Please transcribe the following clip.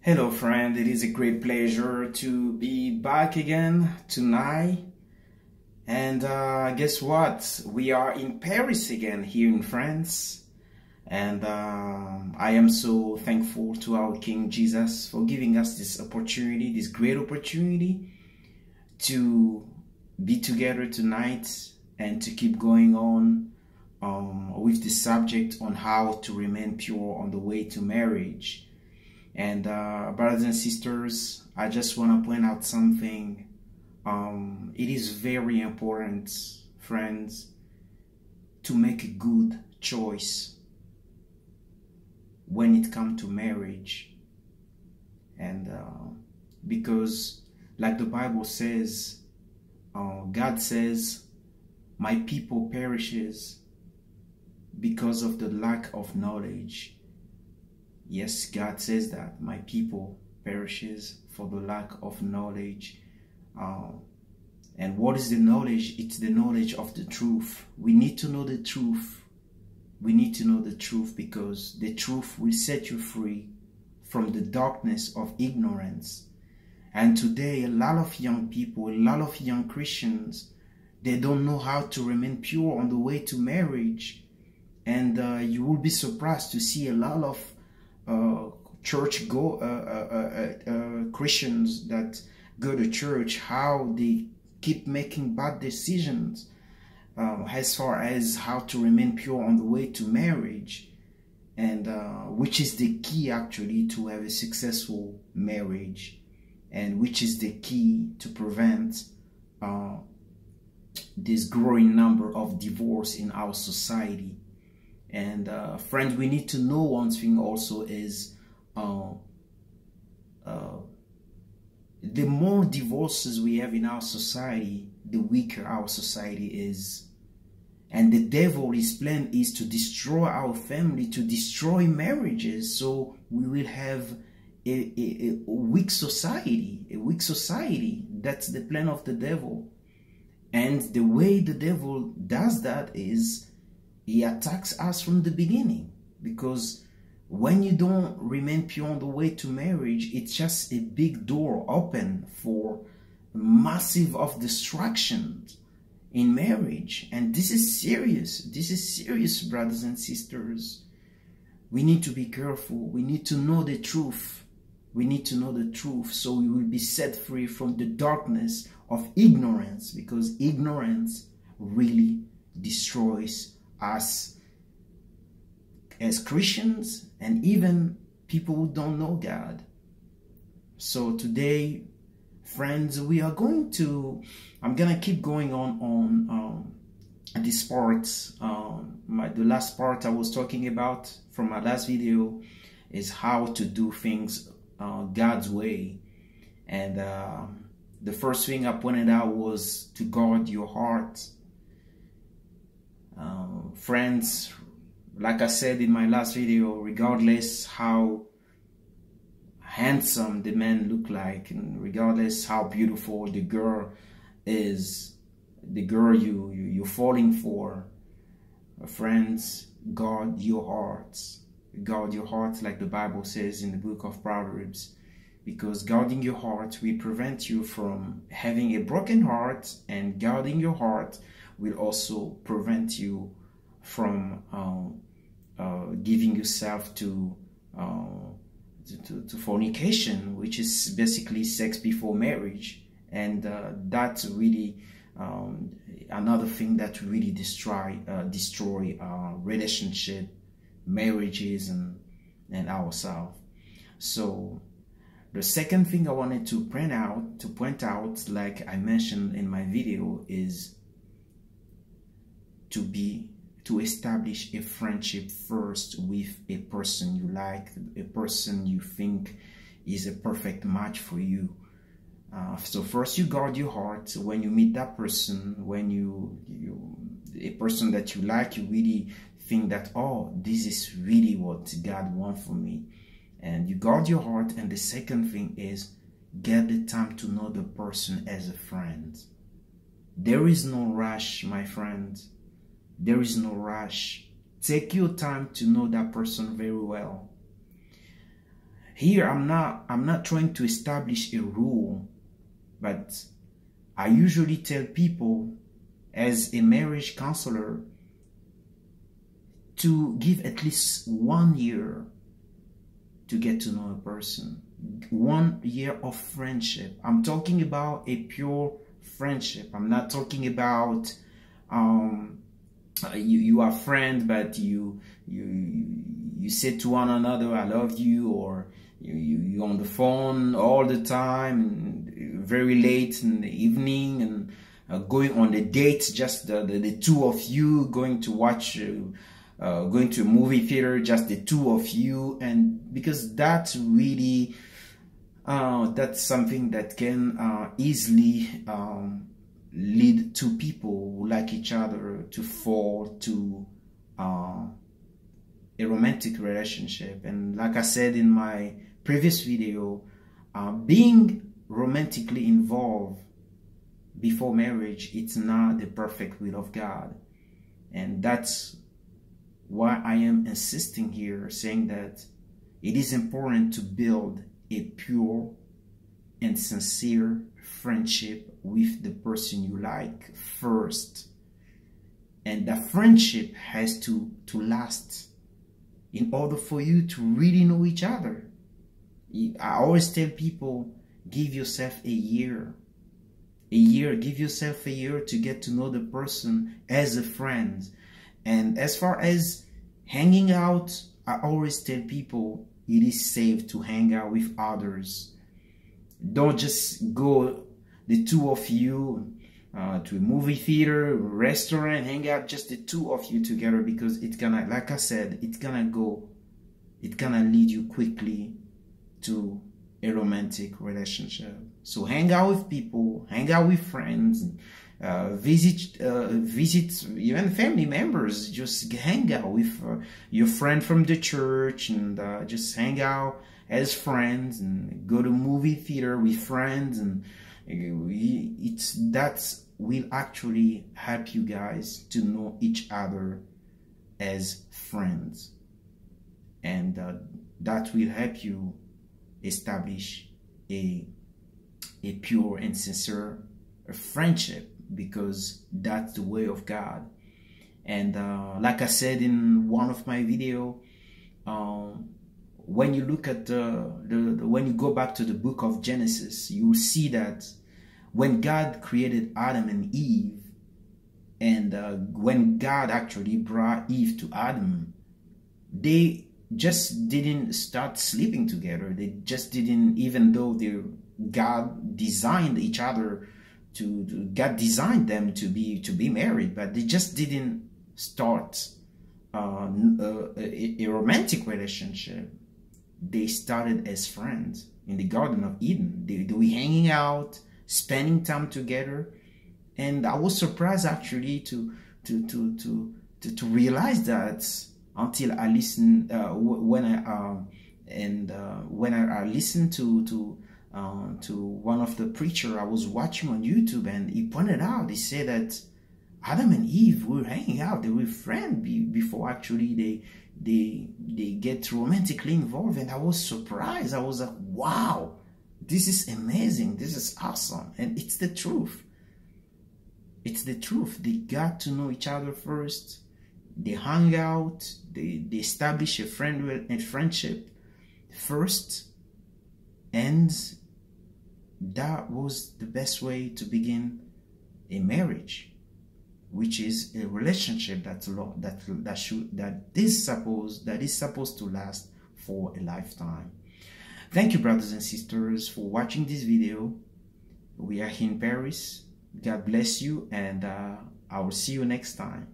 Hello friend, it is a great pleasure to be back again tonight. And guess what? We are in Paris again, here in France. And I am so thankful to our King Jesus for giving us this opportunity, this great opportunity to be together tonight and to keep going on with the subject on how to remain pure on the way to marriage. And brothers and sisters, I just want to point out something. It is very important, friends, to make a good choice when it comes to marriage. And because like the Bible says, God says, my people perishes because of the lack of knowledge. Yes, God says that my people perishes for the lack of knowledge. And what is the knowledge? It's the knowledge of the truth. We need to know the truth. We need to know the truth because the truth will set you free from the darkness of ignorance. And today, a lot of young people, a lot of young Christians, they don't know how to remain pure on the way to marriage. And you will be surprised to see a lot of Christians that go to church, how they keep making bad decisions as far as how to remain pure on the way to marriage, and which is the key actually to have a successful marriage, and which is the key to prevent this growing number of divorce in our society. And friends, we need to know one thing also is the more divorces we have in our society, the weaker our society is. And the devil's plan is to destroy our family, to destroy marriages. So we will have a weak society, a weak society. That's the plan of the devil. And the way the devil does that is he attacks us from the beginning, because when you don't remain pure on the way to marriage, it's just a big door open for massive of distractions in marriage. And this is serious. This is serious, brothers and sisters. We need to be careful. We need to know the truth. We need to know the truth so we will be set free from the darkness of ignorance, because ignorance really destroys us as Christians and even people who don't know God. So today, friends, we are going to, I'm gonna keep going on this part. The last part I was talking about from my last video is how to do things God's way. And the first thing I pointed out was to guard your heart. Friends, like I said in my last video, regardless how handsome the man look like, and regardless how beautiful the girl is, the girl you're falling for, friends, guard your hearts. Guard your heart, like the Bible says in the book of Proverbs, because guarding your heart will prevent you from having a broken heart, and guarding your heart will also prevent you from giving yourself to fornication, which is basically sex before marriage. And that's really another thing that really destroy relationship, marriages, and ourselves. So the second thing I wanted to point out, like I mentioned in my video, is to establish a friendship first with a person you like, a person you think is a perfect match for you. So first you guard your heart. When you meet that person, when a person that you like, you really think that, oh, this is really what God wants for me. And you guard your heart. And the second thing is get the time to know the person as a friend. There is no rush, my friend. There is no rush. Take your time to know that person very well. Here, I'm not trying to establish a rule, but I usually tell people as a marriage counselor to give at least 1 year to get to know a person. 1 year of friendship. I'm talking about a pure friendship. I'm not talking about you are friends, but you say to one another, I love you, or you on the phone all the time, and very late in the evening, and going on the date, just the two of you, going to watch, going to a movie theater, just the two of you. And because that's really, that's something that can easily lead to people who like each other to fall to a romantic relationship. And like I said in my previous video, being romantically involved before marriage, it's not the perfect will of God. And that's why I am insisting here, saying that it is important to build a pure and sincere friendship with the person you like first. And that friendship has to last in order for you to really know each other. I always tell people, give yourself a year. Give yourself a year to get to know the person as a friend. And as far as hanging out, I always tell people it is safe to hang out with others. Don't just go, the two of you, to a movie theater, restaurant, hang out, just the two of you together, because it's gonna, like I said, it's gonna lead you quickly to a romantic relationship. So hang out with people, hang out with friends, visit even family members. Just hang out with your friend from the church, and just hang out as friends, and go to movie theater with friends, and that will actually help you guys to know each other as friends, and that will help you establish a pure and sincere friendship, because that's the way of God. And like I said in one of my video, when you look at when you go back to the book of Genesis, you will see that when God created Adam and Eve, and when God actually brought Eve to Adam, they just didn't start sleeping together. They just didn't, even though God designed each other God designed them to be married, but they just didn't start a romantic relationship. They started as friends in the Garden of Eden. They were hanging out, spending time together, and I was surprised actually to realize that until I listened when I listened to one of the preacher I was watching on YouTube, and he pointed out, he said that Adam and Eve were hanging out, they were friends before actually they get romantically involved. And I was surprised. I was like, wow, this is amazing, this is awesome. And it's the truth. It's the truth. They got to know each other first. They hung out. They established a friendship first, and that was the best way to begin a marriage, which is a relationship that is supposed to last for a lifetime. Thank you, brothers and sisters, for watching this video. We are here in Paris. God bless you, and I will see you next time.